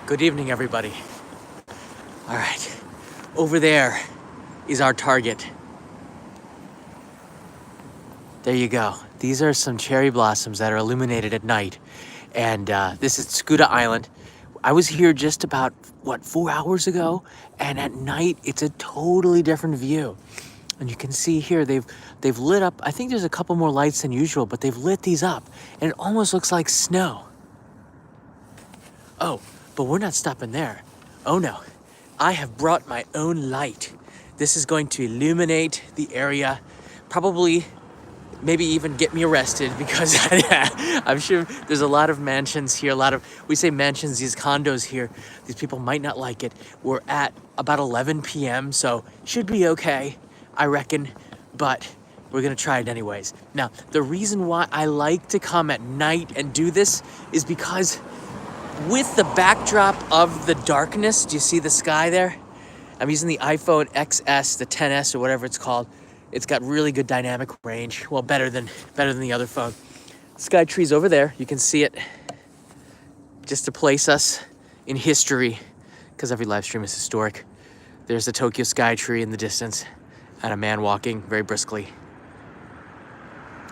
Good evening, everybody. All right, over there is our target. There you go. These are some cherry blossoms that are illuminated at night. And this is Tsukuda Island. I was here just about, 4 hours ago? And at night, it's a totally different view. And you can see here, they've lit up, I think there's a couple more lights than usual, but they've lit these up. And it almost looks like snow. Oh, but we're not stopping there. Oh no, I have brought my own light. This is going to illuminate the area, probably maybe even get me arrested because I'm sure there's a lot of mansions here, we say mansions, these condos here. These people might not like it. We're at about 11 p.m., so should be okay, I reckon, but we're gonna try it anyways. Now, the reason why I like to come at night and do this is because with the backdrop of the darkness, do you see the sky there? I'm using the iPhone XS, the 10S or whatever it's called. It's got really good dynamic range. Well, better than the other phone. Sky tree's over there. You can see it just to place us in history, because every live stream is historic. There's the Tokyo sky tree in the distance and a man walking very briskly.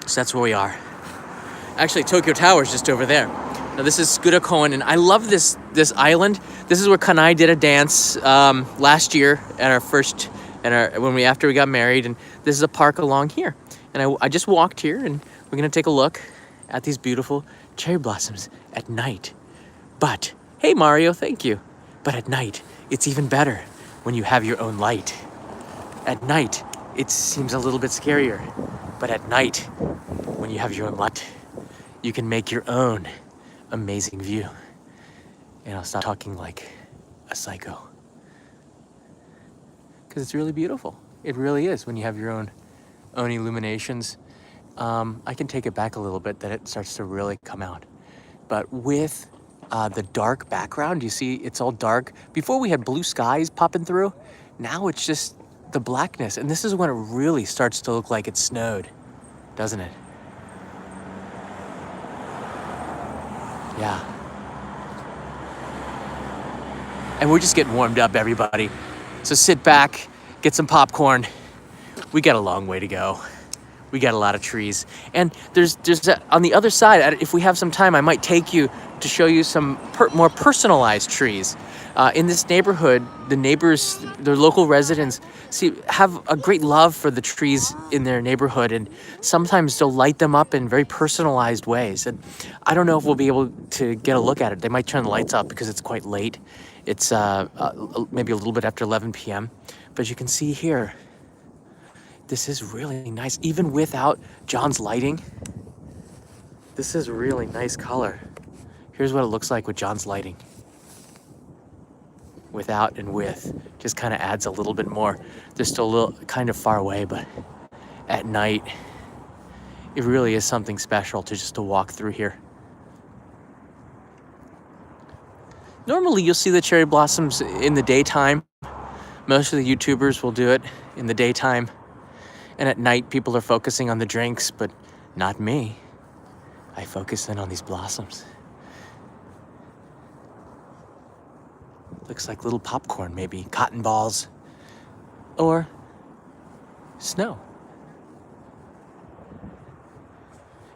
So that's where we are. Actually, Tokyo Tower is just over there. Now this is Tsukuda, and I love this island. This is where Kanai did a dance last year at after we got married, and this is a park along here. And I just walked here, and we're gonna take a look at these beautiful cherry blossoms at night. But hey, Mario, thank you. But at night, it's even better when you have your own light. At night, it seems a little bit scarier, but at night, when you have your own light, you can make your own amazing view. And I'll stop talking like a psycho, because it's really beautiful. It really is when you have your own illuminations. I can take it back a little bit, that it starts to really come out. But with the dark background, you see it's all dark. Before we had blue skies popping through, now it's just the blackness. And this is when it really starts to look like it snowed, doesn't it? Yeah. And we're just getting warmed up, everybody. So sit back, get some popcorn. We got a long way to go. We got a lot of trees. And there's on the other side, if we have some time, I might take you to show you some more personalized trees. In this neighborhood, the neighbors, the local residents, have a great love for the trees in their neighborhood, and sometimes they'll light them up in very personalized ways. And I don't know if we'll be able to get a look at it. They might turn the lights up because it's quite late. It's maybe a little bit after 11 p.m. But you can see here, this is really nice. Even without John's lighting, this is really nice color. Here's what it looks like with John's lighting. Without and with, just kind of adds a little bit more. They're still a little kind of far away, but at night, it really is something special to walk through here. Normally, you'll see the cherry blossoms in the daytime. Most of the YouTubers will do it in the daytime. And at night, people are focusing on the drinks, but not me. I focus in on these blossoms. Looks like little popcorn, maybe cotton balls, or snow.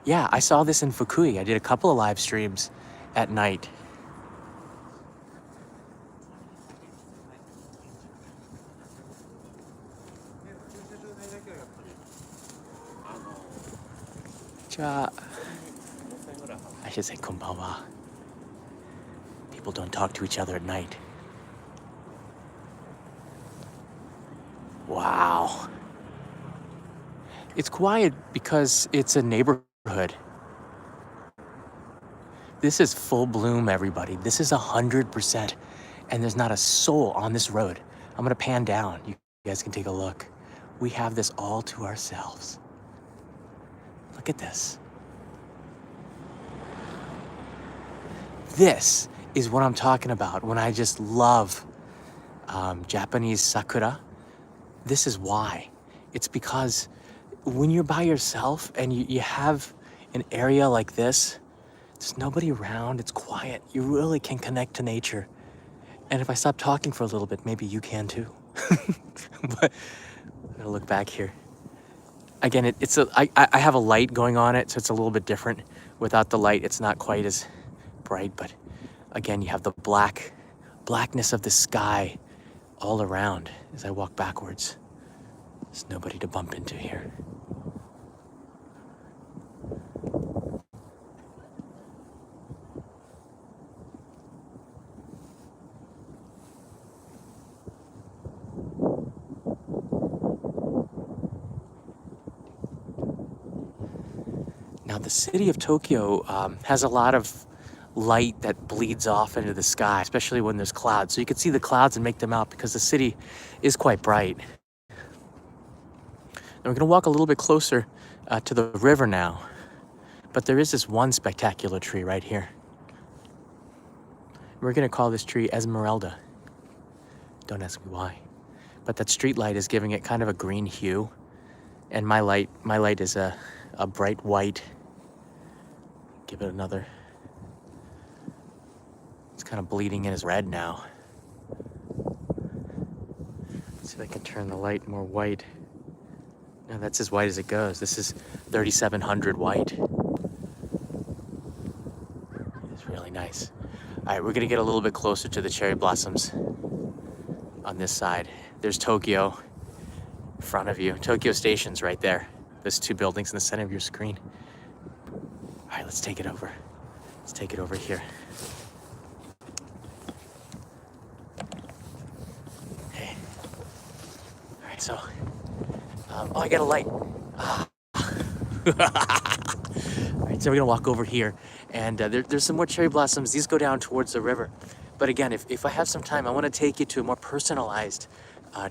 Yeah, I saw this in Fukui. I did a couple of live streams at night. I should say konbanwa. People don't talk to each other at night. Wow. It's quiet because it's a neighborhood. This is full bloom, everybody. This is 100%. And there's not a soul on this road. I'm gonna pan down. You guys can take a look. We have this all to ourselves. Look at this. This is what I'm talking about when I just love Japanese Sakura. This is why. It's because when you're by yourself and you have an area like this, there's nobody around, it's quiet. You really can connect to nature And if I stop talking for a little bit, maybe you can too. But I'm gonna look back here. Again, I have a light going on it, so it's a little bit different. Without the light, it's not quite as bright, but again, you have the blackness of the sky all around as I walk backwards. There's nobody to bump into here. Now, the city of Tokyo has a lot of light that bleeds off into the sky, especially when there's clouds. So you can see the clouds and make them out because the city is quite bright. And we're gonna walk a little bit closer to the river now. But there is this one spectacular tree right here. We're gonna call this tree Esmeralda. Don't ask me why. But that street light is giving it kind of a green hue. And my light is a bright white. Give it another. It's kind of bleeding in as red now. Let's see if I can turn the light more white. No, that's as white as it goes. This is 3700 white. It's really nice. All right, we're gonna get a little bit closer to the cherry blossoms on this side. There's Tokyo in front of you. Tokyo Station's right there. There's two buildings in the center of your screen. All right, let's take it over. Let's take it over here. Hey. All right, so, oh, I got a light. All right, so we're gonna walk over here, and there's some more cherry blossoms. These go down towards the river. But again, if I have some time, I wanna take you to a more personalized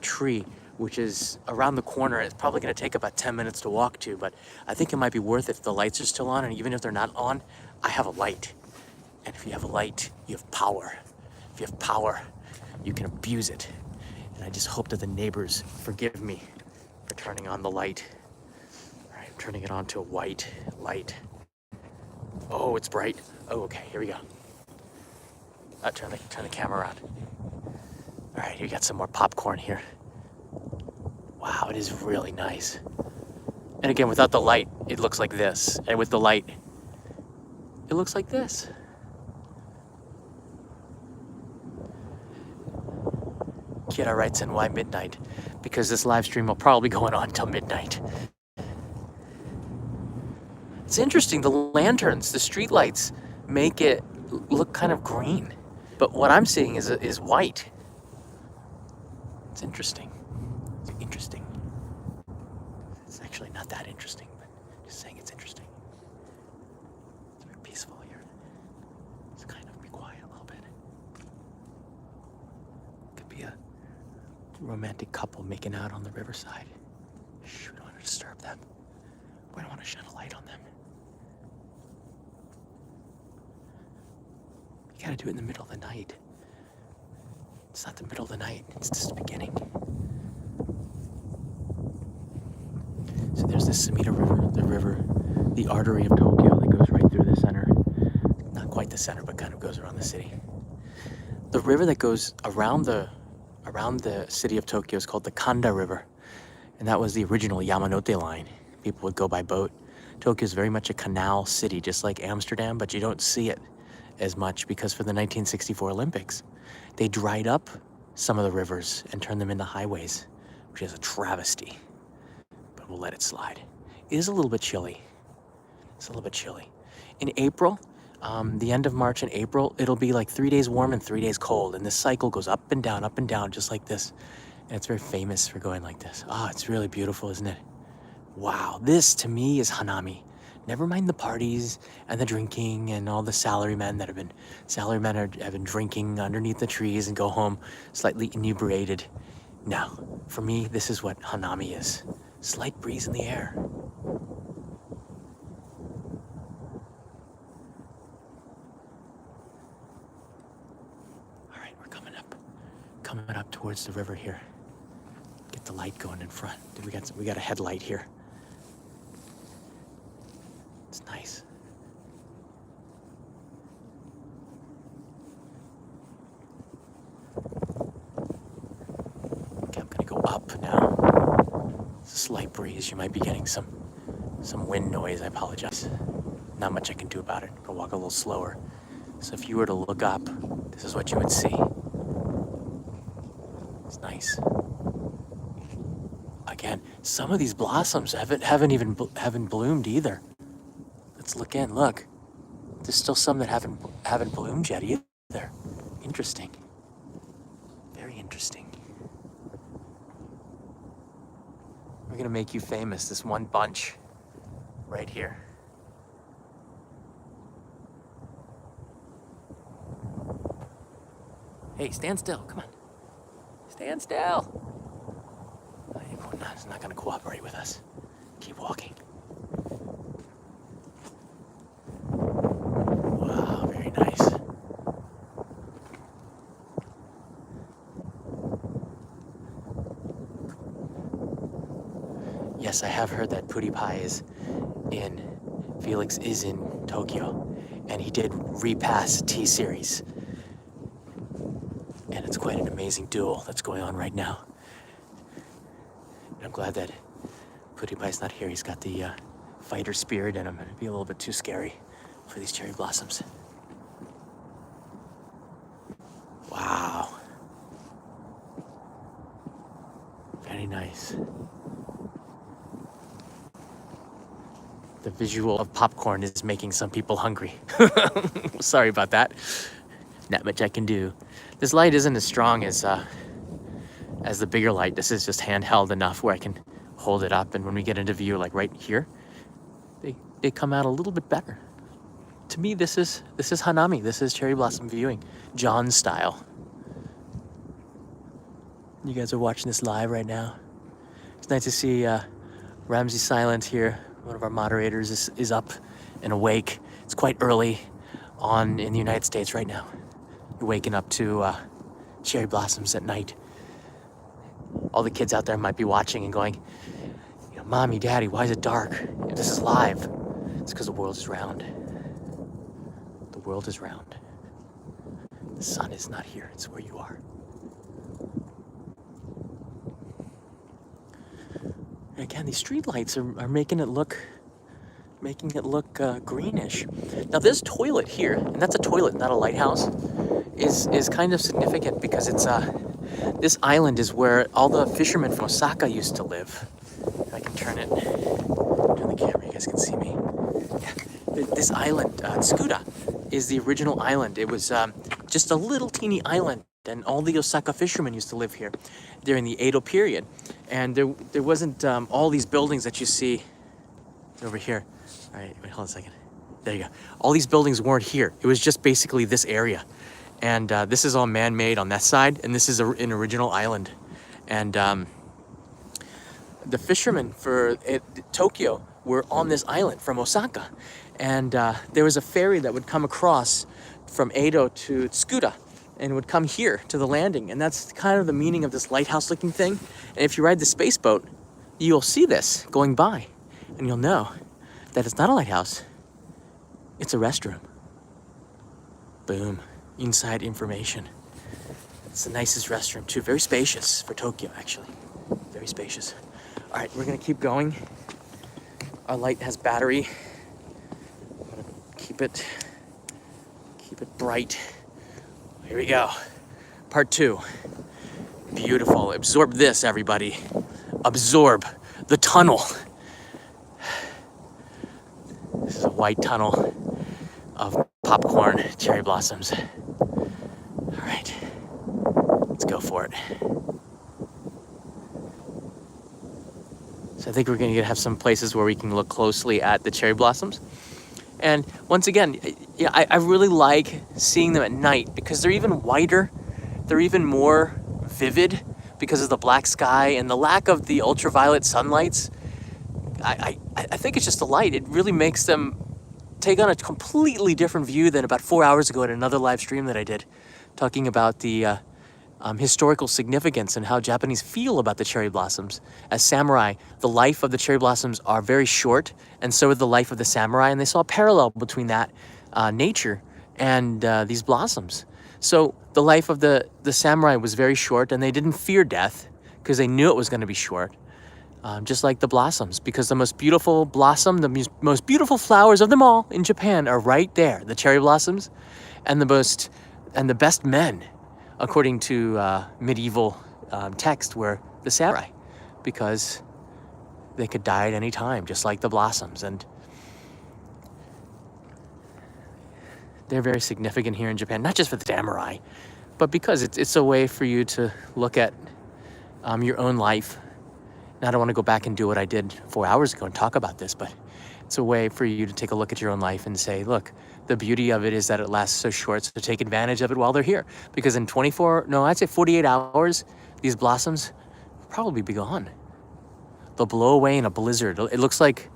tree, which is around the corner. It's probably gonna take about 10 minutes to walk to, but I think it might be worth it if the lights are still on, and even if they're not on, I have a light. And if you have a light, you have power. If you have power, you can abuse it. And I just hope that the neighbors forgive me for turning on the light. All right, I'm turning it on to a white light. Oh, it's bright. Oh, okay, here we go. Turn the camera on. All right, you got some more popcorn here. Wow, it is really nice. And again, without the light, it looks like this. And with the light, it looks like this. Kira writes in, why midnight? Because this live stream will probably be going on till midnight. It's interesting, the lanterns, the street lights make it look kind of green. But what I'm seeing is white. It's interesting. It's interesting. It's actually not that interesting, but just saying it's interesting. It's very peaceful here. Let's kind of be quiet a little bit. Could be a romantic couple making out on the riverside. Shh, we don't want to disturb them. We don't want to shine a light on them. You gotta do it in the middle of the night. It's not the middle of the night, it's just the beginning. So there's this Sumida River, the artery of Tokyo that goes right through the center. Not quite the center, but kind of goes around the city. The river that goes around the city of Tokyo is called the Conda River. And that was the original Yamanote line. People would go by boat. Tokyo is very much a canal city, just like Amsterdam, but you don't see it as much because for the 1964 Olympics, they dried up some of the rivers and turned them into highways, which is a travesty, but we'll let it slide. It is a little bit chilly. It's a little bit chilly. In April, the end of March and April, it'll be like 3 days warm and 3 days cold, and this cycle goes up and down, just like this. And it's very famous for going like this. Ah, it's really beautiful, isn't it? Wow, this to me is Hanami. Never mind the parties and the drinking and all the salarymen have been drinking underneath the trees and go home slightly inebriated. No, for me, this is what Hanami is. Slight breeze in the air. All right, we're coming up towards the river here. Get the light going in front. We got a headlight here. It's nice. up now. It's a slight breeze. You might be getting some wind noise. I apologize. Not much I can do about it. I'll walk a little slower. So if you were to look up, this is what you would see. It's nice. Again, some of these blossoms haven't bloomed either. Let's look in. Look, there's still some that haven't bloomed yet either. Interesting. Very interesting. We're gonna make you famous. This one bunch, right here. Hey, stand still. Come on. Stand still. It's not going to cooperate with us. Keep walking. Wow, very nice. Yes, I have heard that Felix is in Tokyo, and he did repass T-Series. And it's quite an amazing duel that's going on right now. I'm glad that PewDiePie's not here. He's got the fighter spirit in him. It'd be a little bit too scary for these cherry blossoms. Wow. Very nice. The visual of popcorn is making some people hungry. Sorry about that. Not much I can do. This light isn't as strong as the bigger light. This is just handheld enough where I can hold it up, and when we get into view, like right here, they come out a little bit better. To me, this is Hanami. This is cherry blossom viewing, John style. You guys are watching this live right now. It's nice to see Ramsey Silent here. One of our moderators is up and awake. It's quite early in the United States right now. You're waking up to cherry blossoms at night. All the kids out there might be watching and going, Mommy, Daddy, why is it dark? This is live. It's because the world is round. The world is round. The sun is not here. It's where you are. And again, these street lights are making it look greenish. Now this toilet here, and that's a toilet, not a lighthouse, is kind of significant because it's this island is where all the fishermen from Osaka used to live. If I can turn the camera, you guys can see me. Yeah. This island, Tsukuda, is the original island. It was just a little teeny island, and all the Osaka fishermen used to live here during the Edo period. And there wasn't all these buildings that you see over here. All right, wait, hold on a second. There you go. All these buildings weren't here. It was just basically this area. And this is all man-made on that side, and this is an original island. And the fishermen for Tokyo were on this island from Osaka. And there was a ferry that would come across from Edo to Tsukuda and would come here to the landing. And that's kind of the meaning of this lighthouse-looking thing. And if you ride the space boat, you'll see this going by. And you'll know that it's not a lighthouse. It's a restroom. Boom. Inside information. It's the nicest restroom too. Very spacious for Tokyo, actually. Very spacious. All right, we're gonna keep going. Our light has battery. I'm gonna keep it bright. Here we go. Part 2. Beautiful. Absorb this, everybody. Absorb the tunnel. This is a white tunnel of popcorn cherry blossoms. All right, let's go for it. So I think we're gonna have some places where we can look closely at the cherry blossoms. And once again, I really like seeing them at night because they're even whiter, they're even more vivid because of the black sky and the lack of the ultraviolet sunlights. I think it's just the light. It really makes them take on a completely different view than about 4 hours ago at another live stream that I did, talking about the historical significance and how Japanese feel about the cherry blossoms. As samurai, the life of the cherry blossoms are very short, and so is the life of the samurai, and they saw a parallel between that nature and these blossoms. So the life of the samurai was very short, and they didn't fear death because they knew it was going to be short. Just like the blossoms, because the most beautiful blossom, the most beautiful flowers of them all in Japan are right there, the cherry blossoms, and the best men, according to medieval text, were the samurai, because they could die at any time, just like the blossoms. And they're very significant here in Japan, not just for the samurai, but because it's a way for you to look at your own life. And I don't want to go back and do what I did 4 hours ago and talk about this, but it's a way for you to take a look at your own life and say, look, the beauty of it is that it lasts so short, so take advantage of it while they're here. Because in 48 hours, these blossoms will probably be gone. They'll blow away in a blizzard. It looks like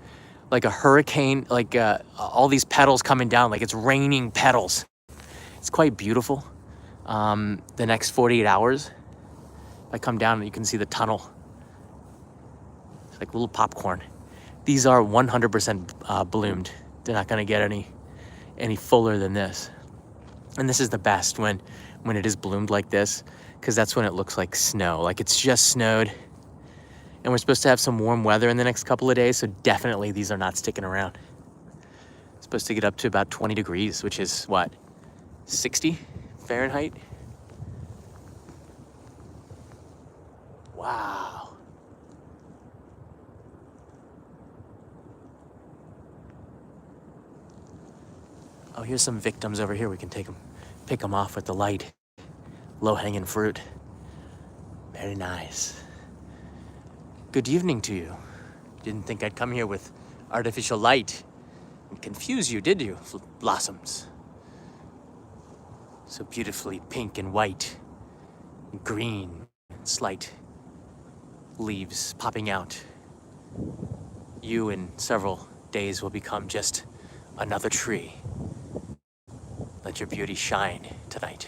a hurricane, like all these petals coming down, like it's raining petals. It's quite beautiful. The next 48 hours, I come down and you can see the tunnel. It's like little popcorn. These are 100% bloomed. They're not gonna get any fuller than this. And this is the best when it is bloomed like this, because that's when it looks like snow, like it's just snowed. And we're supposed to have some warm weather in the next couple of days, so definitely these are not sticking around. It's supposed to get up to about 20 degrees, which is what, 60 Fahrenheit? Wow. Oh, here's some victims over here. We can pick them off with the light. Low-hanging fruit. Very nice. Good evening to you. Didn't think I'd come here with artificial light and confuse you, did you, blossoms? So beautifully pink and white, and green, and slight leaves popping out. You in several days will become just another tree. Let your beauty shine tonight.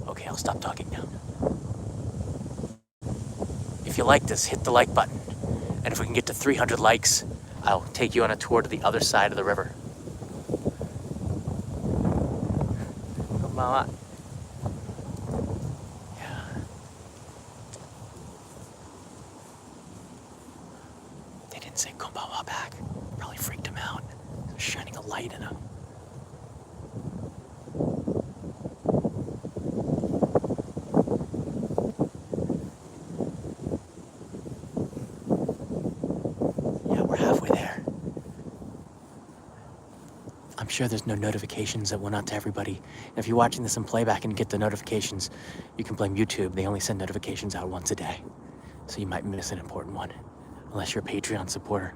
Okay, I'll stop talking now. If you like this, hit the like button. And if we can get to 300 likes, I'll take you on a tour to the other side of the river. Konbanwa. Yeah. They didn't say konbanwa back. Probably freaked him out. They're shining a light in him. I'm sure there's no notifications that went out to everybody. And if you're watching this in playback and get the notifications, you can blame YouTube. They only send notifications out once a day. So you might miss an important one, unless you're a Patreon supporter.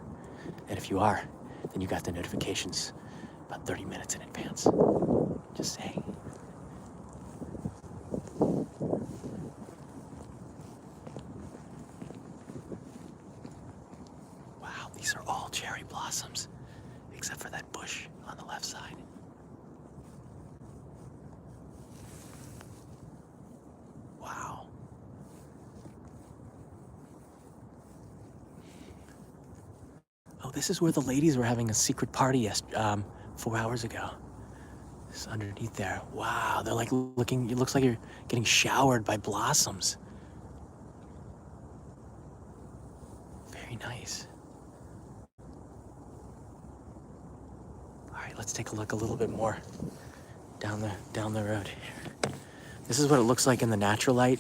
And if you are, then you got the notifications about 30 minutes in advance. Just saying. Wow, these are all cherry blossoms, except for that bush on the left side. Wow. Oh, this is where the ladies were having a secret party 4 hours ago. It's underneath there. Wow, they're like looking, it looks like you're getting showered by blossoms. Very nice. Let's take a look a little bit more down the road here. This is what it looks like in the natural light.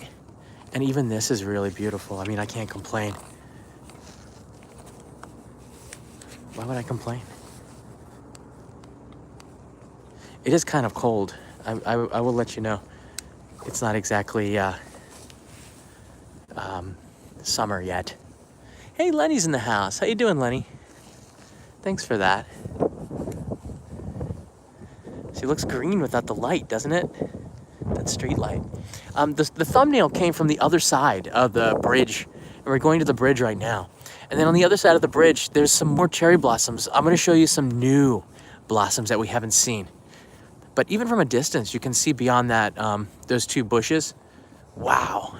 And even this is really beautiful. I mean, I can't complain. Why would I complain? It is kind of cold. I will let you know. It's not exactly summer yet. Hey, Lenny's in the house. How you doing, Lenny? Thanks for that. See, it looks green without the light, doesn't it? That street light. The thumbnail came from the other side of the bridge. And we're going to the bridge right now. And then on the other side of the bridge, there's some more cherry blossoms. I'm going to show you some new blossoms that we haven't seen. But even from a distance, you can see beyond that, those two bushes. Wow.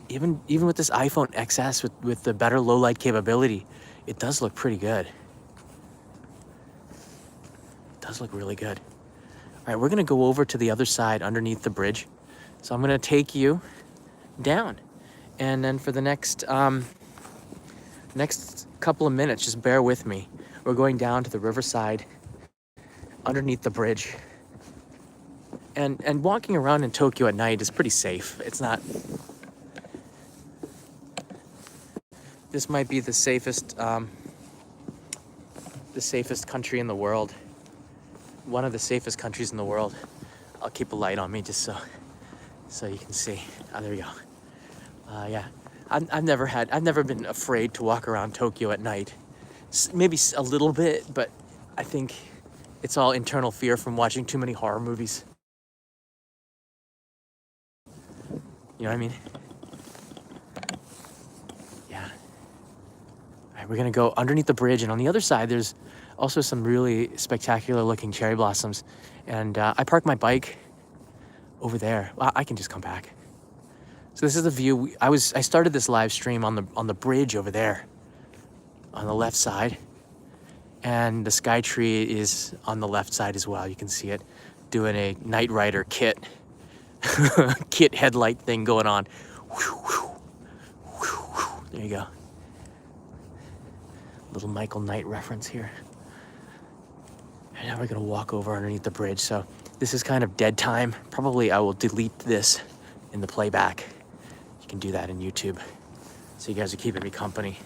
Even with this iPhone XS with the better low light capability, it does look pretty good. Does look really good. All right, we're gonna go over to the other side underneath the bridge So I'm gonna take you down. And then for the next couple of minutes, just bear with me. We're going down to the riverside, underneath the bridge. And walking around in Tokyo at night is pretty safe. It's not... This might be the safest country in the world. One of the safest countries in the world. I'll keep a light on me just so you can see. Oh, there we go. Yeah, I've never been afraid to walk around Tokyo at night. Maybe a little bit, but I think it's all internal fear from watching too many horror movies. You know what I mean? Yeah. All right, we're gonna go underneath the bridge, and on the other side, there's also some really spectacular looking cherry blossoms. And I parked my bike over there. Well, I can just come back. So this is the view. I started this live stream on the bridge over there, on the left side, and the sky tree is on the left side as well. You can see it doing a Knight Rider kit headlight thing going on. There you go. Little Michael Knight reference here. And now we're gonna walk over underneath the bridge. So this is kind of dead time. Probably I will delete this in the playback. You can do that in YouTube. So you guys are keeping me company.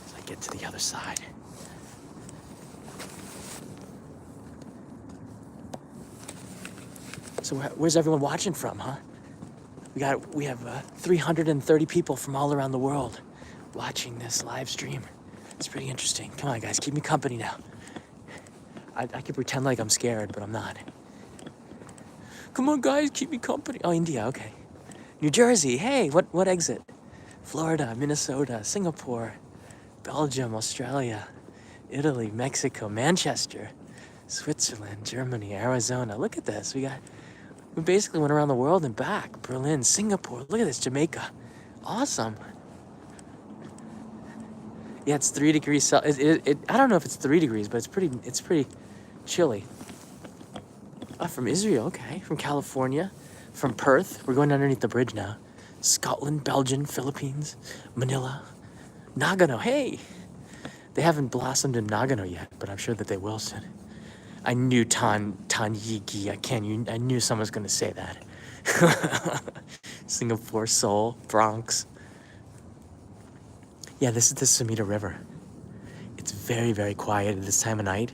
As I get to the other side. So where's everyone watching from, huh? We have 330 people from all around the world watching this live stream. It's pretty interesting. Come on, guys, keep me company now. I can pretend like I'm scared, but I'm not. Come on, guys, keep me company. Oh, India, okay. New Jersey, hey, what exit? Florida, Minnesota, Singapore, Belgium, Australia, Italy, Mexico, Manchester, Switzerland, Germany, Arizona. Look at this. We basically went around the world and back. Berlin, Singapore. Look at this, Jamaica. Awesome. Yeah, it's 3 degrees Celsius. I don't know if it's 3 degrees, but it's pretty chilly. From Israel, okay. From California, from Perth. We're going underneath the bridge now. Scotland, Belgium, Philippines, Manila, Nagano. Hey, they haven't blossomed in Nagano yet, but I'm sure that they will soon. I knew Tanyigi. I knew someone was going to say that. Singapore, Seoul, Bronx. Yeah, this is the Sumida River. It's very, very quiet at this time of night.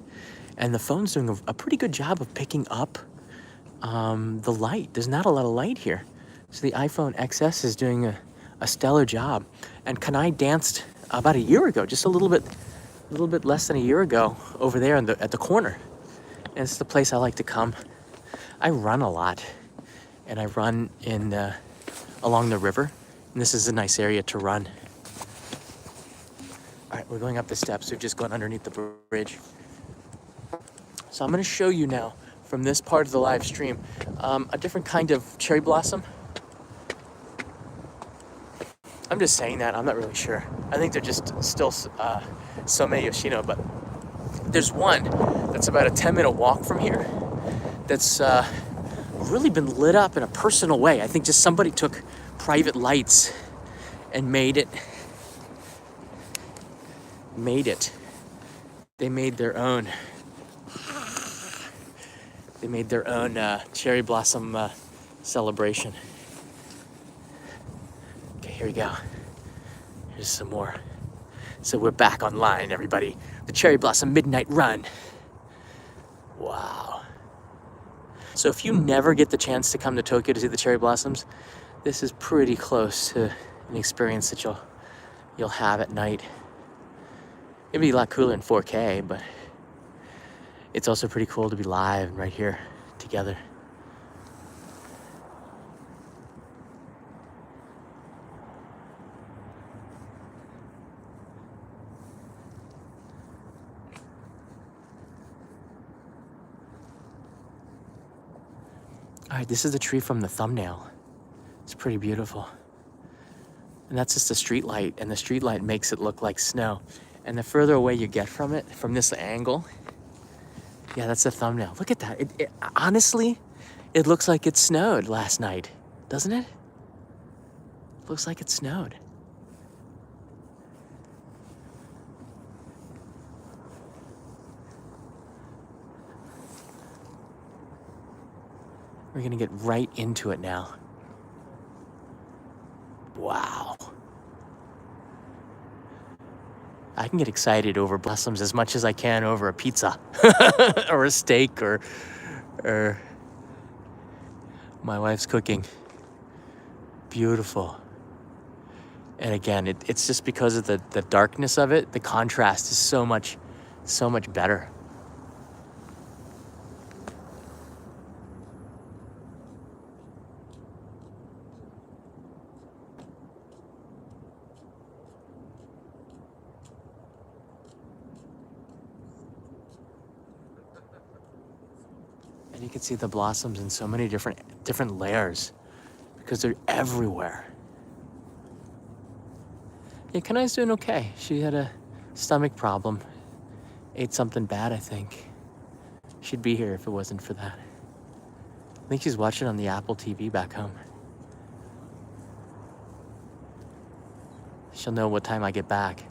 And the phone's doing a pretty good job of picking up the light. There's not a lot of light here. So the iPhone XS is doing a stellar job. And Kanai danced about a year ago, just a little bit less than a year ago, over there at the corner. And it's the place I like to come. I run a lot, and I run along the river. And this is a nice area to run. All right, we're going up the steps. We've just gone underneath the bridge. So I'm going to show you now, from this part of the live stream, a different kind of cherry blossom. I'm just saying that. I'm not really sure. I think they're just still Some Yoshino, but there's one that's about a 10-minute walk from here that's really been lit up in a personal way. I think just somebody took private lights and made it. They made their own. They made their own cherry blossom celebration. Okay, here we go. Here's some more. So we're back online, everybody. The Cherry Blossom Midnight Run. Wow. So if you never get the chance to come to Tokyo to see the cherry blossoms, this is pretty close to an experience that you'll have at night. It'd be a lot cooler in 4K, but it's also pretty cool to be live and right here together. All right, this is the tree from the thumbnail. It's pretty beautiful. And that's just a street light, and the street light makes it look like snow. And the further away you get from it, from this angle, Yeah, that's the thumbnail. Look at that. Honestly, it looks like it snowed last night, doesn't it? Looks like it snowed. We're gonna get right into it now. Wow. I can get excited over blossoms as much as I can over a pizza or a steak or my wife's cooking. Beautiful. And again, it's just because of the darkness of it, the contrast is so much better. And you can see the blossoms in so many different layers because they're everywhere. Yeah, Kanai's doing okay. She had a stomach problem. Ate something bad, I think. She'd be here if it wasn't for that. I think she's watching on the Apple TV back home. She'll know what time I get back.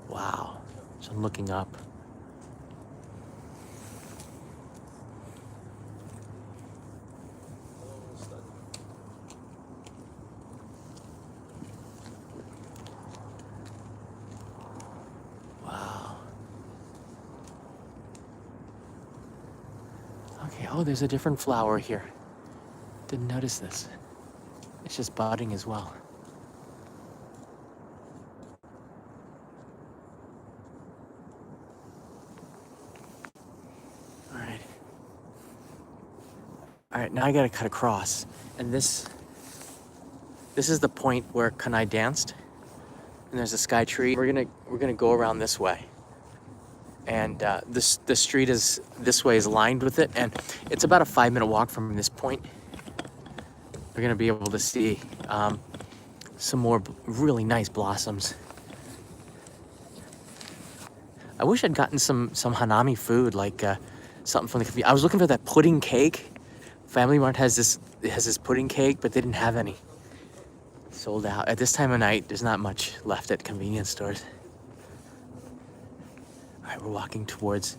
Wow. So I'm looking up. Okay, oh, there's a different flower here. Didn't notice this. It's just budding as well. All right, now I gotta cut across. And this is the point where Kanai danced. And there's a sky tree. We're gonna go around this way. And the street is this way is lined with it, and it's about a 5-minute walk from this point. We're gonna be able to see some more really nice blossoms. I wish I'd gotten some Hanami food, like something from the cafe. I was looking for that pudding cake. Family Mart has this pudding cake, but they didn't have any. Sold out. At this time of night, there's not much left at convenience stores. All right, we're walking towards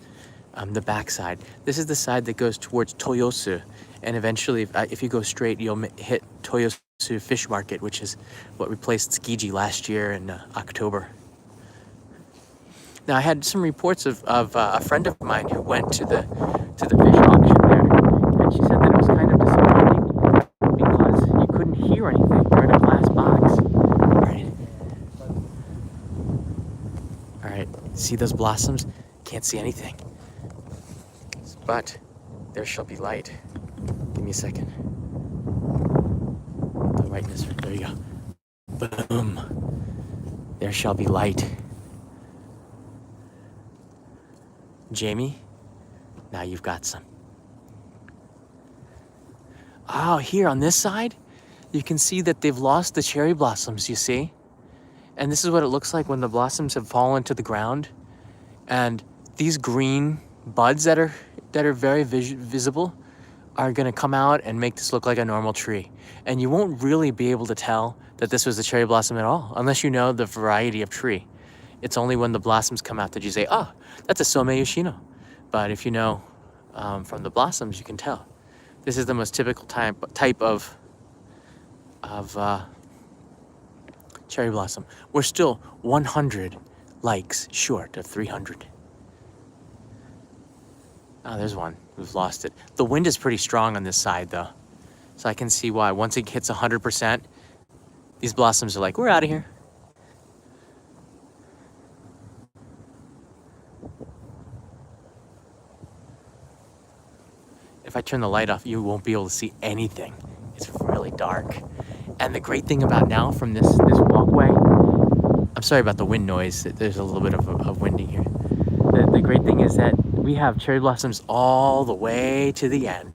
the backside. This is the side that goes towards Toyosu, and eventually, if you go straight, you'll hit Toyosu Fish Market, which is what replaced Tsukiji last year in October. Now, I had some reports of a friend of mine who went to the fish auction there, and she said that it was kind of disappointing because you couldn't hear anything. You're in a glass box. All right. See those blossoms? Can't see anything. But there shall be light. Give me a second. The brightness. There you go. Boom. There shall be light. Jamie, now you've got some. Oh, here on this side, you can see that they've lost the cherry blossoms, you see? And this is what it looks like when the blossoms have fallen to the ground. And these green buds that are very visible are gonna come out and make this look like a normal tree. And you won't really be able to tell that this was a cherry blossom at all, unless you know the variety of tree. It's only when the blossoms come out that you say, oh, that's a Somei Yoshino. But if you know from the blossoms, you can tell. This is the most typical type of cherry blossom. We're still 100 likes short of 300. Oh, there's one. We've lost it. The wind is pretty strong on this side, though. So I can see why. Once it hits 100%, these blossoms are like, we're out of here. If I turn the light off, you won't be able to see anything. It's really dark. And the great thing about now from this walkway, I'm sorry about the wind noise. There's a little bit of winding here. The great thing is that we have cherry blossoms all the way to the end,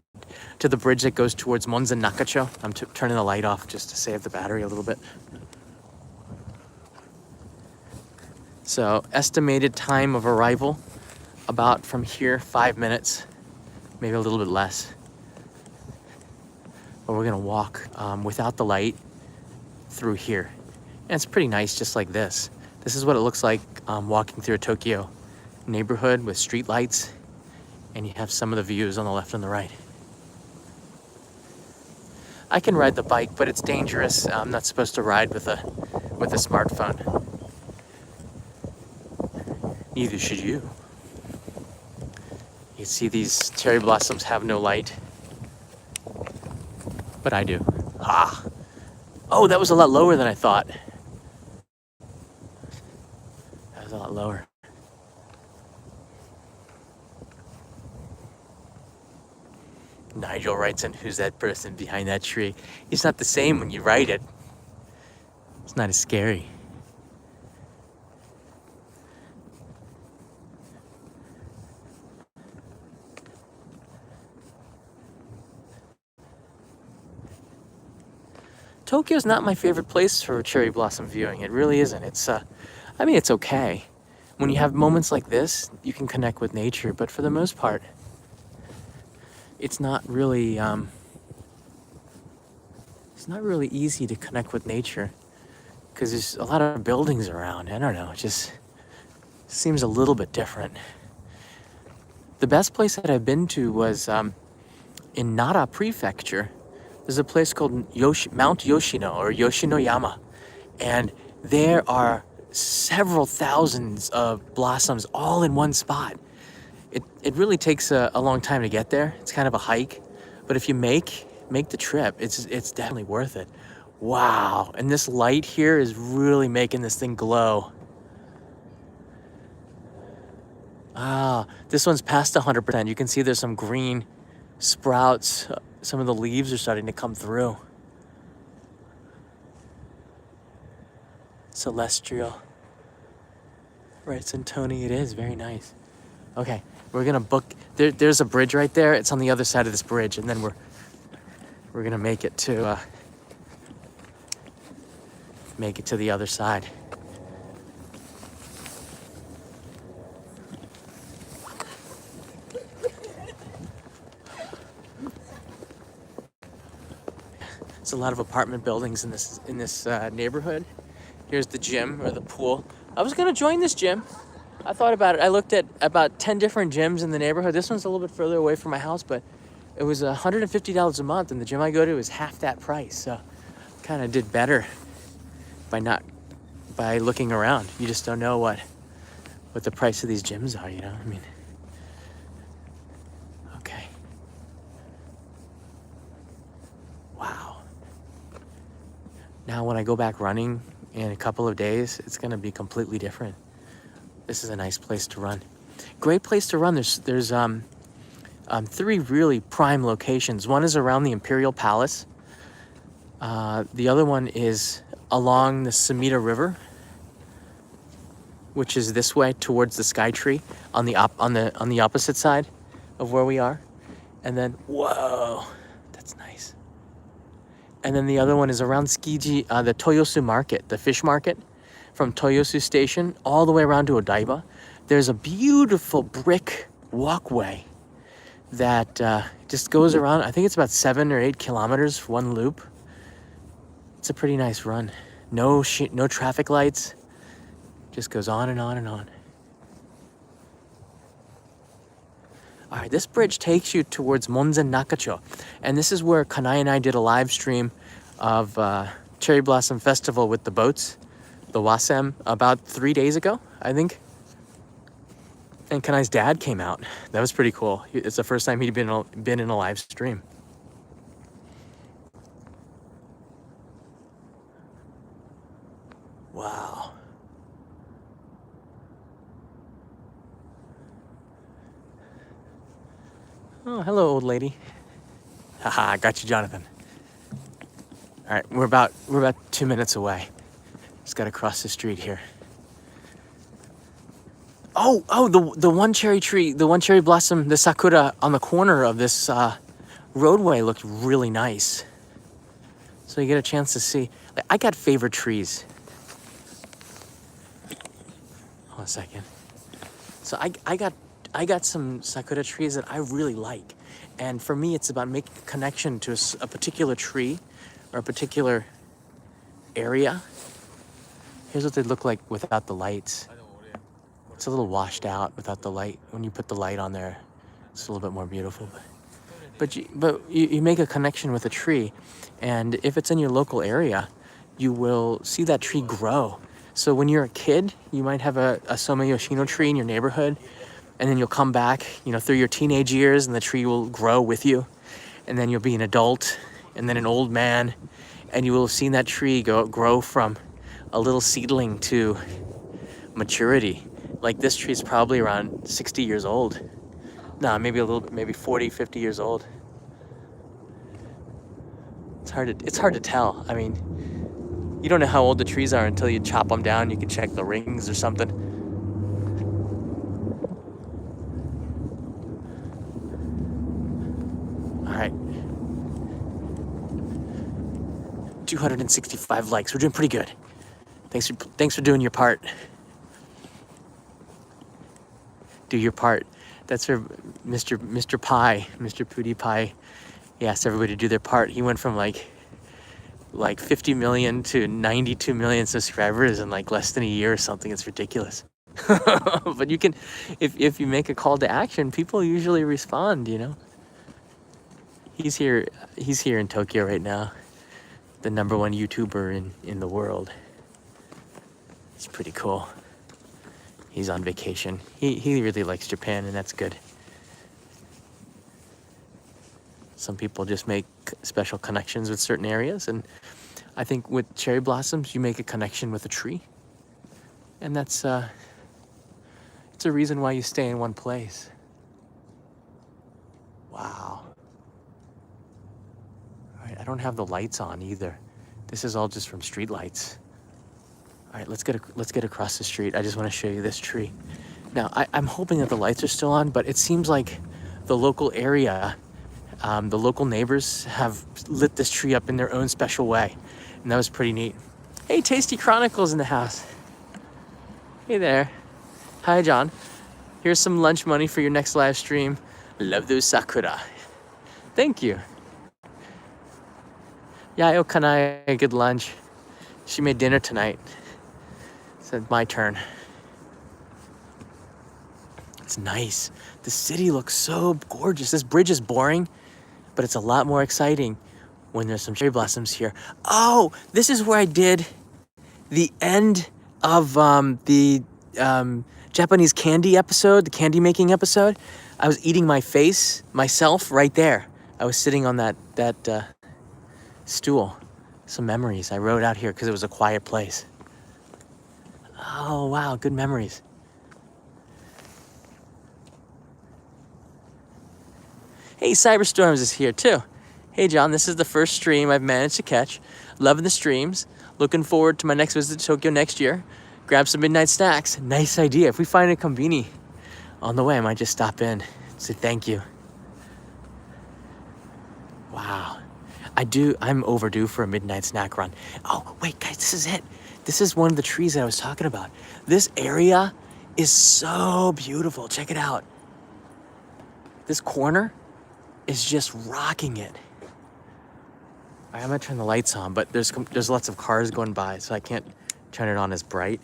to the bridge that goes towards Monzen Nakacho. I'm turning the light off just to save the battery a little bit. So estimated time of arrival about from here 5 minutes, maybe a little bit less. But we're gonna walk without the light through here. And it's pretty nice, just like this. This is what it looks like walking through a Tokyo neighborhood with street lights, and you have some of the views on the left and the right. I can ride the bike, but it's dangerous. I'm not supposed to ride with a smartphone. Neither should you. You see these cherry blossoms have no light, but I do. Ah! Oh, that was a lot lower than I thought. That was a lot lower. Nigel writes in, who's that person behind that tree? It's not the same when you write it. It's not as scary. Tokyo's not my favorite place for cherry blossom viewing. It really isn't. It's, I mean, it's okay. When you have moments like this, you can connect with nature, but for the most part, it's not really easy to connect with nature because there's a lot of buildings around. I don't know, it just seems a little bit different. The best place that I've been to was in Nara Prefecture. There's a place called Mount Yoshino or Yoshinoyama, and there are several thousands of blossoms all in one spot. It really takes a long time to get there. It's kind of a hike, but if you make the trip, it's definitely worth it. Wow, and this light here is really making this thing glow. Ah, this one's past 100%. You can see there's some green sprouts. Some of the leaves are starting to come through. Celestial. Right, Santoni, it is very nice. Okay, we're gonna book. There's a bridge right there. It's on the other side of this bridge, and then we're gonna make it to the other side. There's a lot of apartment buildings in this neighborhood. Here's the gym or the pool. I was gonna join this gym. I thought about it. I looked at about 10 different gyms in the neighborhood. This one's a little bit further away from my house, but it was $150 a month, and the gym I go to is half that price. So kind of did better by looking around. You just don't know what the price of these gyms are, you know? I mean, okay. Wow. Now when I go back running in a couple of days, it's gonna be completely different. This is a nice place to run. Great place to run. There's three really prime locations. One is around the Imperial Palace. The other one is along the Sumida River, which is this way towards the Sky Tree on the opposite side of where we are. And then, whoa, that's nice. And then the other one is around Tsukiji, the Toyosu Market, the fish market, from Toyosu Station all the way around to Odaiba. There's a beautiful brick walkway that just goes around. I think it's about 7 or 8 kilometers for one loop. It's a pretty nice run. No traffic lights. Just goes on and on and on. All right, this bridge takes you towards Monzen Nakacho. And this is where Kanai and I did a live stream of Cherry Blossom Festival with the boats, the Wasem, about 3 days ago, I think. And Kanai's dad came out. That was pretty cool. It's the first time he'd been in a live stream. Wow. Oh, hello, old lady. Haha, I got you, Jonathan. All right, we're about 2 minutes away. Just gotta cross the street here. Oh, the one cherry tree, the one cherry blossom, the Sakura on the corner of this roadway looked really nice. So you get a chance to see. I got favorite trees. Hold on a second. So I I got some Sakura trees that I really like. And for me, it's about making a connection to a particular tree or a particular area. Here's what they look like without the lights. It's a little washed out without the light. When you put the light on there, it's a little bit more beautiful. But you make a connection with a tree, and if it's in your local area, you will see that tree grow. So when you're a kid, you might have a Soma Yoshino tree in your neighborhood, and then you'll come back, through your teenage years, and the tree will grow with you, and then you'll be an adult, and then an old man, and you will have seen that tree grow from a little seedling to maturity. Like this tree is probably around 60 years old. Nah, maybe a little bit, maybe 40, 50 years old. It's hard to tell. I mean, you don't know how old the trees are until you chop them down. You can check the rings or something. All right. 265 likes. We're doing pretty good. Thanks for doing your part. Do your part. That's for Mr. Pie, Mr. Pootie Pie. He asked everybody to do their part. He went from like 50 million to 92 million subscribers in like less than a year or something. It's ridiculous. But you can, if you make a call to action, people usually respond, He's here in Tokyo right now. The #1 YouTuber in the world. It's pretty cool. He's on vacation. He really likes Japan, and that's good. Some people just make special connections with certain areas, and I think with cherry blossoms, you make a connection with a tree, and that's it's a reason why you stay in one place. Wow. All right, I don't have the lights on either. This is all just from street lights. All right, let's get across the street. I just want to show you this tree. Now, I'm hoping that the lights are still on, but it seems like the local area, the local neighbors have lit this tree up in their own special way, and that was pretty neat. Hey, Tasty Chronicles in the house. Hey there. Hi, John. Here's some lunch money for your next live stream. Love those Sakura. Thank you. Yayo Kanai, good lunch. She made dinner tonight. So it's my turn. It's nice. The city looks so gorgeous. This bridge is boring, but it's a lot more exciting when there's some cherry blossoms here. Oh, this is where I did the end of the Japanese candy episode, the candy making episode. I was eating myself right there. I was sitting on that stool. Some memories I wrote out here because it was a quiet place. Oh, wow, good memories. Hey, Cyberstorms is here too. Hey, John, this is the first stream I've managed to catch. Loving the streams. Looking forward to my next visit to Tokyo next year. Grab some midnight snacks. Nice idea. If we find a konbini on the way, I might just stop in. Say thank you. Wow. I'm overdue for a midnight snack run. Oh, wait, guys, this is it. This is one of the trees that I was talking about. This area is so beautiful. Check it out. This corner is just rocking it. I'm gonna turn the lights on, but there's lots of cars going by, so I can't turn it on as bright.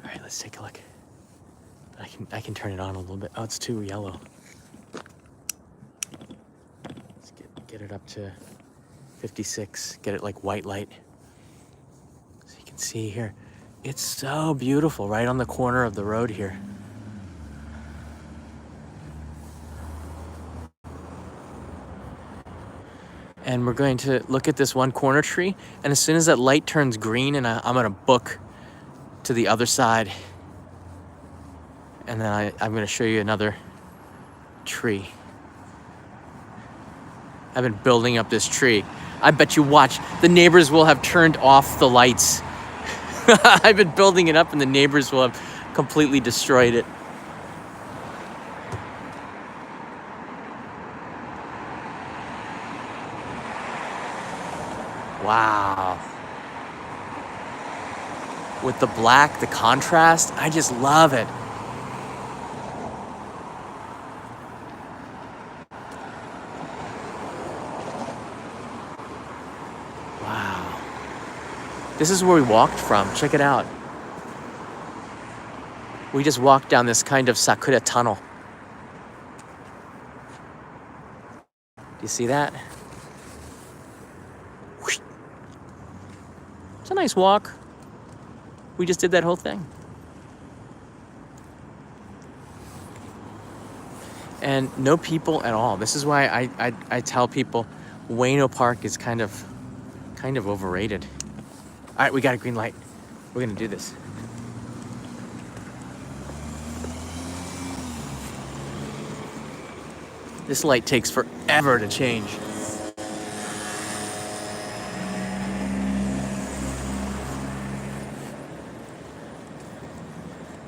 All right, let's take a look. I can turn it on a little bit. Oh, it's too yellow. Let's get it up to 56. Get it like white light. So you can see here. It's so beautiful right on the corner of the road here. And we're going to look at this one corner tree, and as soon as that light turns green, and I'm gonna book to the other side, and then I'm gonna show you another tree. I've been building up this tree. I bet you watch, the neighbors will have turned off the lights. I've been building it up and the neighbors will have completely destroyed it. Wow. with the black, the contrast. I just love it. Wow. This is where we walked from. Check it out. We just walked down this kind of Sakura tunnel. Do you see that? It's a nice walk. We just did that whole thing. And no people at all. This is why I tell people Ueno Park is kind of overrated. All right, we got a green light. We're gonna do this. This light takes forever to change.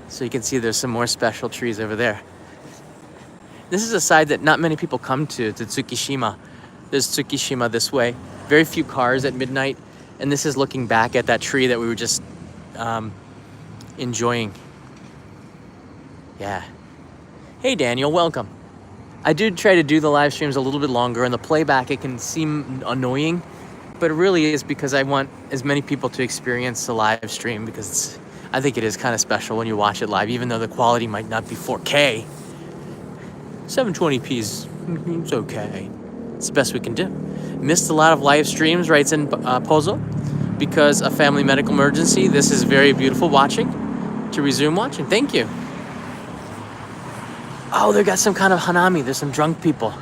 So you can see there's some more special trees over there. This is a side that not many people come to Tsukishima. There's Tsukishima this way. Very few cars at midnight. And this is looking back at that tree that we were just enjoying. Yeah. Hey, Daniel, welcome. I do try to do the live streams a little bit longer, and the playback, it can seem annoying, but it really is because I want as many people to experience the live stream, because I think it is kind of special when you watch it live, even though the quality might not be 4K. 720p is it's okay. It's the best we can do. Missed a lot of live streams, writes in Pozo, because of family medical emergency. This is very beautiful watching. To resume watching, thank you. Oh, they got some kind of hanami. There's some drunk people.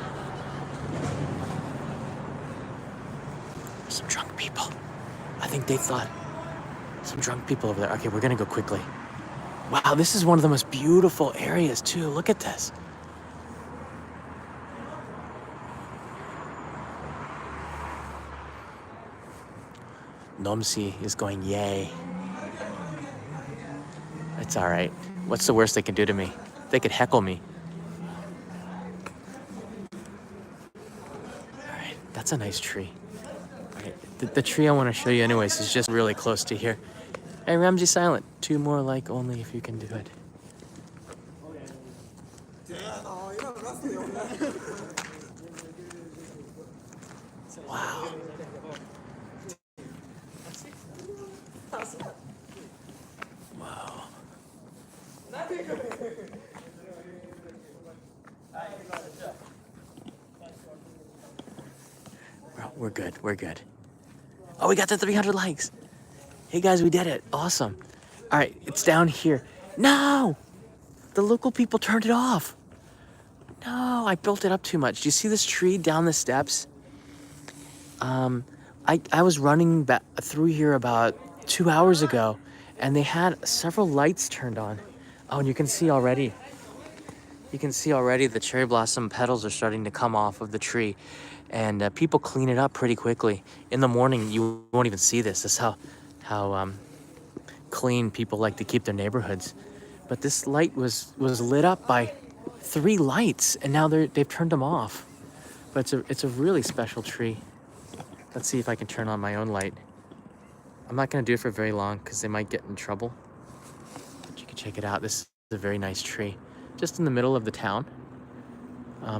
Some drunk people. I think they thought some drunk people over there. Okay, we're gonna go quickly. Wow, this is one of the most beautiful areas too. Look at this. Nomsi is going yay. It's all right. What's the worst they can do to me? They could heckle me. All right, that's a nice tree. All right, the tree I want to show you anyways is just really close to here. Hey, Ramsey Silent, 2 more like only if you can do it. Wow. Wow. We're good. We're good. Oh, we got the 300 likes. Hey guys, we did it. Awesome. All right, it's down here. No! The local people turned it off. No, I built it up too much. Do you see this tree down the steps? I was running back through here about 2 hours ago, and they had several lights turned on. Oh, and you can see already the cherry blossom petals are starting to come off of the tree, and people clean it up pretty quickly. In the morning, you won't even see this. That's how clean people like to keep their neighborhoods. But this light was lit up by 3 lights, and now they've turned them off. But it's a really special tree. Let's see if I can turn on my own light. I'm not gonna do it for very long because they might get in trouble. But you can check it out. This is a very nice tree, just in the middle of the town.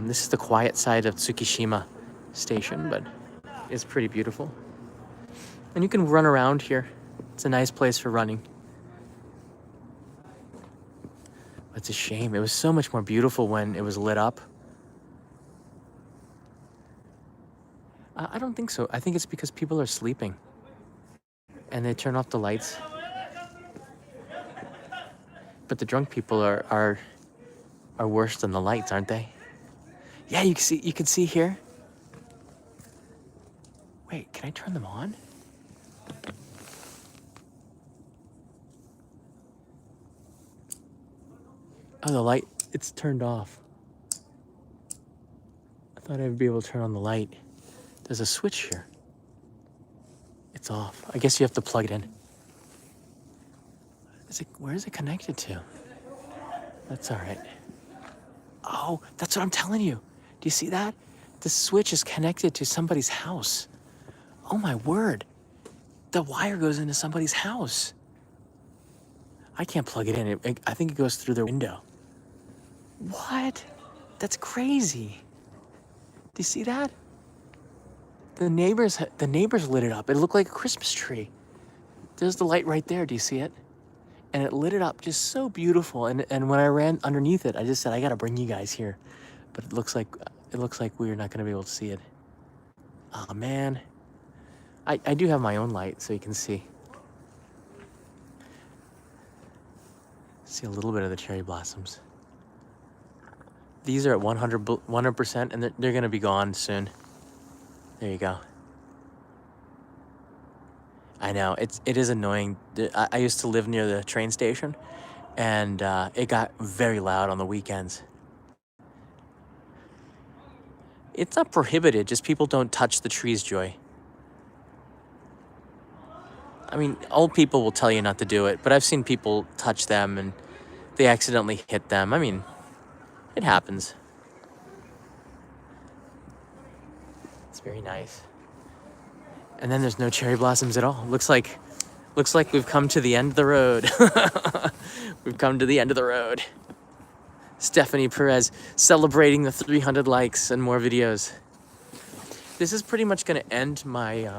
This is the quiet side of Tsukishima Station, but it's pretty beautiful. And you can run around here. It's a nice place for running. It's a shame. It was so much more beautiful when it was lit up. I don't think so. I think it's because people are sleeping and they turn off the lights. But the drunk people are worse than the lights, aren't they? Yeah, you can see here. Wait, can I turn them on? Oh, the light, it's turned off. I thought I'd be able to turn on the light. There's a switch here. It's off. I guess you have to plug it in. Where is it connected to? That's all right. Oh, that's what I'm telling you. Do you see that? The switch is connected to somebody's house. Oh my word. The wire goes into somebody's house. I can't plug it in. I think it goes through their window. What? That's crazy. Do you see that? The neighbors lit it up. It looked like a Christmas tree. There's the light right there. Do you see it? And it lit it up just so beautiful. And when I ran underneath it, I just said, I gotta bring you guys here. But it looks like we're not gonna be able to see it. Oh man. I do have my own light so you can see. See a little bit of the cherry blossoms. These are at 100%, and they're gonna be gone soon. There you go. I know, it is annoying. I used to live near the train station, and it got very loud on the weekends. It's not prohibited, just people don't touch the trees, Joy. I mean, old people will tell you not to do it, but I've seen people touch them and they accidentally hit them. I mean, it happens. It's very nice. And then there's no cherry blossoms at all. Looks like we've come to the end of the road. We've come to the end of the road. Stephanie Perez celebrating the 300 likes and more videos. This is pretty much going to end my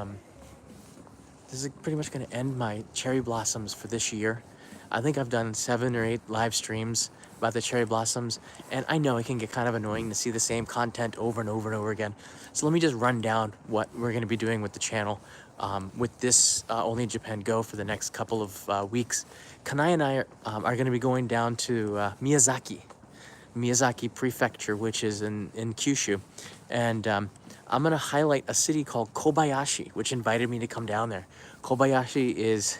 cherry blossoms for this year. I think I've done 7 or 8 live streams about the cherry blossoms, and I know it can get kind of annoying to see the same content over and over and over again. So let me just run down what we're going to be doing with the channel with this Only in Japan Go for the next couple of weeks. Kanai and I are going to be going down to Miyazaki Prefecture, which is in Kyushu, and I'm going to highlight a city called Kobayashi, which invited me to come down there. Kobayashi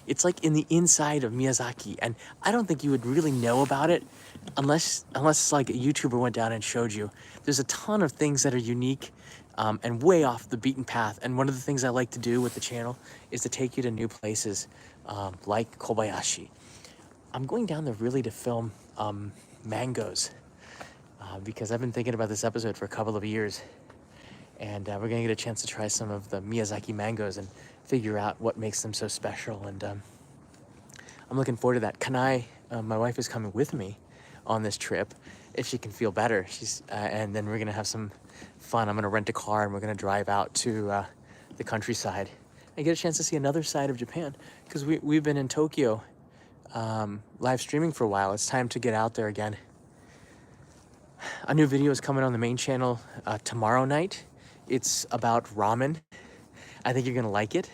it's like in the inside of Miyazaki, and I don't think you would really know about it unless like a YouTuber went down and showed you. There's a ton of things that are unique and way off the beaten path, and one of the things I like to do with the channel is to take you to new places like Kobayashi. I'm going down there really to film mangoes because I've been thinking about this episode for a couple of years, and we're gonna get a chance to try some of the Miyazaki mangoes and figure out what makes them so special, and I'm looking forward to that. Kanai, my wife, is coming with me on this trip if she can feel better. And then we're gonna have some fun. I'm gonna rent a car and we're gonna drive out to the countryside and get a chance to see another side of Japan, because we've been in Tokyo live streaming for a while. It's time to get out there again. A new video is coming on the main channel tomorrow night. It's about ramen. I think you're gonna like it.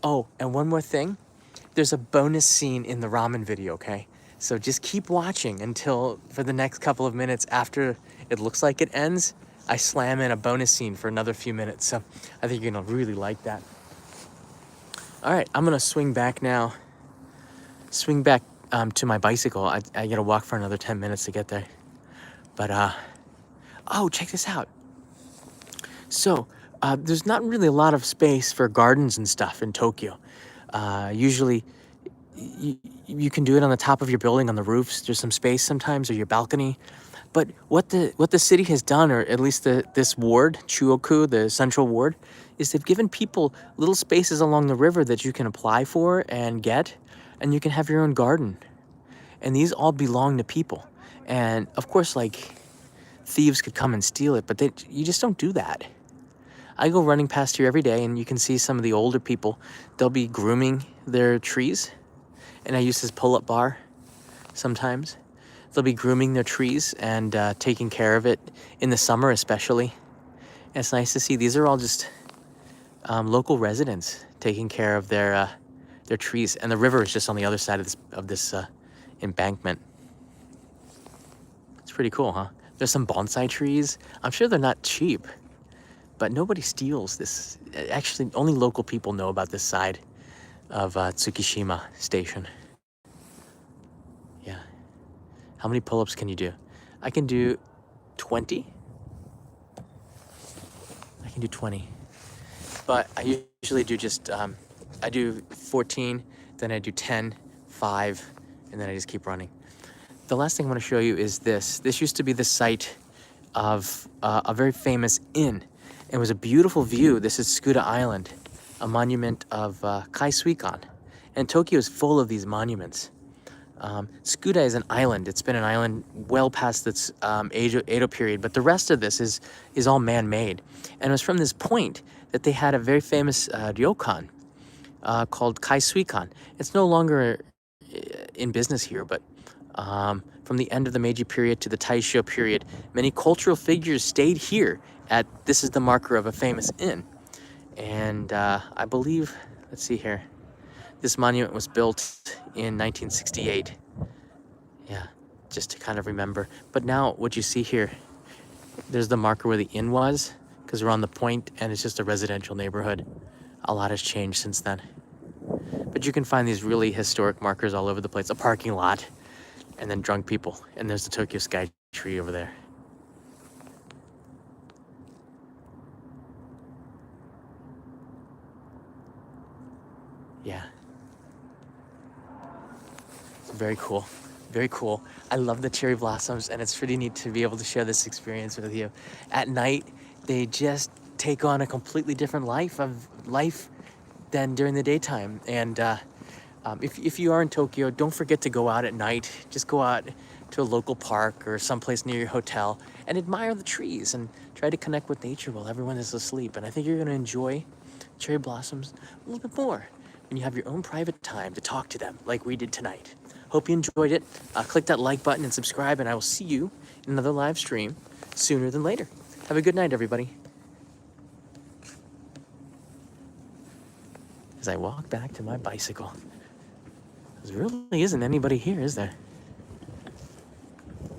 Oh, and one more thing. There's a bonus scene in the ramen video, okay? So just keep watching for the next couple of minutes after it looks like it ends. I slam in a bonus scene for another few minutes. So I think you're gonna really like that. All right, I'm gonna swing back now. Swing back to my bicycle. I gotta walk for another 10 minutes to get there. But, oh, check this out. So, there's not really a lot of space for gardens and stuff in Tokyo. Usually, you can do it on the top of your building, on the roofs. There's some space sometimes, or your balcony. But what the city has done, or at least this ward, Chuoku, the central ward, is they've given people little spaces along the river that you can apply for and get, and you can have your own garden. And these all belong to people. And of course, like, thieves could come and steal it, but you just don't do that. I go running past here every day, and you can see some of the older people. They'll be grooming their trees, and I use this pull-up bar sometimes. They'll be grooming their trees and taking care of it in the summer especially. And it's nice to see. These are all just local residents taking care of their trees, and the river is just on the other side of this embankment. It's pretty cool, huh? There's some bonsai trees. I'm sure they're not cheap, but nobody steals this. Actually, only local people know about this side of Tsukishima Station. Yeah. How many pull-ups can you do? I can do 20. I can do 20. But I usually do just, I do 14, then I do 10, 5, and then I just keep running. The last thing I want to show you is this. This used to be the site of a very famous inn. It was a beautiful view. This is Tsukuda Island, a monument of Kai Suikan. And Tokyo is full of these monuments. Tsukuda is an island. It's been an island well past its Edo period, but the rest of this is all man-made. And it was from this point that they had a very famous ryokan called Kaisuikan. It's no longer in business here, but from the end of the Meiji period to the Taisho period, many cultural figures stayed here at, this is the marker of a famous inn. And I believe, let's see here, this monument was built in 1968. Yeah, just to kind of remember. But now what you see here, there's the marker where the inn was, because we're on the point and it's just a residential neighborhood. A lot has changed since then. But you can find these really historic markers all over the place. A parking lot, and then drunk people. And there's the Tokyo Sky Tree over there. Yeah. It's very cool. Very cool. I love the cherry blossoms, and it's pretty neat to be able to share this experience with you. At night, they just take on a completely different life than during the daytime. And if you are in Tokyo, don't forget to go out at night. Just go out to a local park or someplace near your hotel and admire the trees and try to connect with nature while everyone is asleep. And I think you're going to enjoy cherry blossoms a little bit more when you have your own private time to talk to them like we did tonight. Hope you enjoyed it. Click that like button and subscribe, and I will see you in another live stream sooner than later. Have a good night, everybody. As I walk back to my bicycle. There really isn't anybody here, is there?